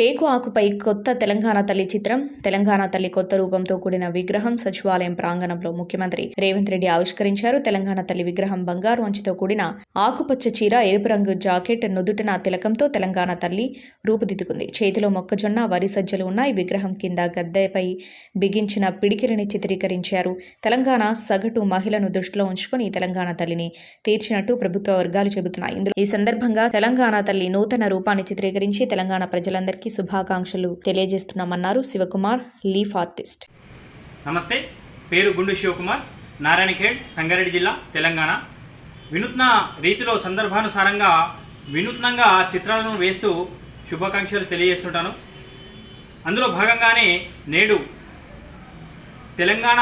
టేకు ఆకుపై కొత్త తెలంగాణ తల్లి చిత్రం, తెలంగాణ తల్లి కొత్త రూపంతో కూడిన విగ్రహం సచివాలయం ప్రాంగణంలో ముఖ్యమంత్రి రేవంత్ రెడ్డి ఆవిష్కరించారు. తెలంగాణ తల్లి విగ్రహం బంగారు అంచుతో కూడిన ఆకుపచ్చ చీర, ఎరుపు రంగు జాకెట్, నుదుటిన తిలకంతో తెలంగాణ తల్లి రూపుదిద్దుకుంది. చేతిలో మొక్కజొన్న, వరి సజ్జలు ఉన్నాయి. విగ్రహం కింద గద్దెపై బిగించిన పిడికిలిని చిత్రీకరించారు. తెలంగాణ సగటు మహిళను దృష్టిలో ఉంచుకొని ఈ తెలంగాణ తల్లిని తీర్చినట్టు ప్రభుత్వ వర్గాలు చెబుతున్నాయి. ఈ సందర్భంగా తెలంగాణ తల్లి నూతన రూపాన్ని చిత్రీకరించి తెలంగాణ ప్రజలందరికీ శుభాకాంక్షలు తెలియజేస్తున్నామన్నారు శివకుమార్, లీఫ్ ఆర్టిస్ట్. నమస్తే, పేరు గుండు శివకుమార్, నారాయణఖేడ్, సంగారెడ్డి జిల్లా, తెలంగాణ. వినూత్న రీతిలో సందర్భానుసారంగా వినూత్నంగా చిత్రాలను వేస్తూ శుభాకాంక్షలు తెలియజేస్తుంటాను. అందులో భాగంగానే నేడు తెలంగాణ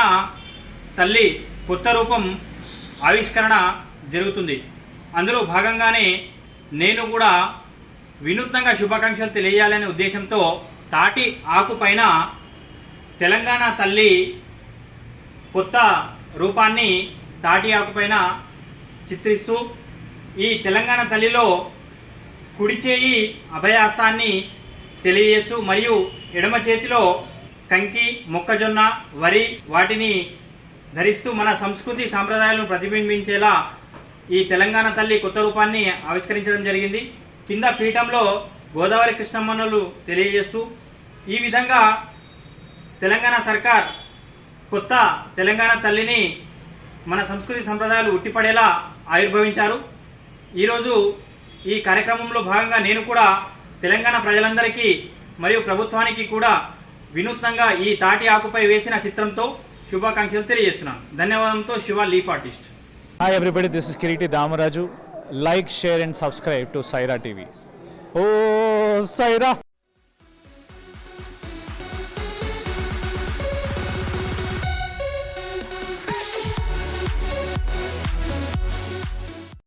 తల్లి కొత్త రూపం ఆవిష్కరణ జరుగుతుంది. అందులో భాగంగానే నేను కూడా వినూత్నంగా శుభాకాంక్షలు తెలియజేయాలనే ఉద్దేశంతో తాటి ఆకు పైన తెలంగాణ తల్లి కొత్త రూపాన్ని తాటి ఆకు పైన చిత్రిస్తూ ఈ తెలంగాణ తల్లిలో కుడి చేయి అభయాస్తాన్ని తెలియజేస్తూ మరియు ఎడమ చేతిలో కంకి, మొక్కజొన్న, వరి వాటిని ధరిస్తూ మన సంస్కృతి సాంప్రదాయాలను ప్రతిబింబించేలా ఈ తెలంగాణ తల్లి కొత్త రూపాన్ని ఆవిష్కరించడం జరిగింది. కింద పీఠంలో గోదావరి కృష్ణమ్మనులు తెలియజేస్తూ ఈ విధంగా తెలంగాణ సర్కార్ కొత్త తెలంగాణ తల్లిని మన సంస్కృతి సంప్రదాయాలు ఉట్టిపడేలా ఆవిర్భవించారు. ఈరోజు ఈ కార్యక్రమంలో భాగంగా నేను కూడా తెలంగాణ ప్రజలందరికీ మరియు ప్రభుత్వానికి కూడా వినూత్నంగా ఈ తాటి ఆకుపై వేసిన చిత్రంతో శుభాకాంక్షలు తెలియజేస్తున్నాను. ధన్యవాదంతో Shiva, leaf artist. Hi everybody, this is Kiriti Damaraju. Like, share and subscribe to Saira TV. Oh, Saira!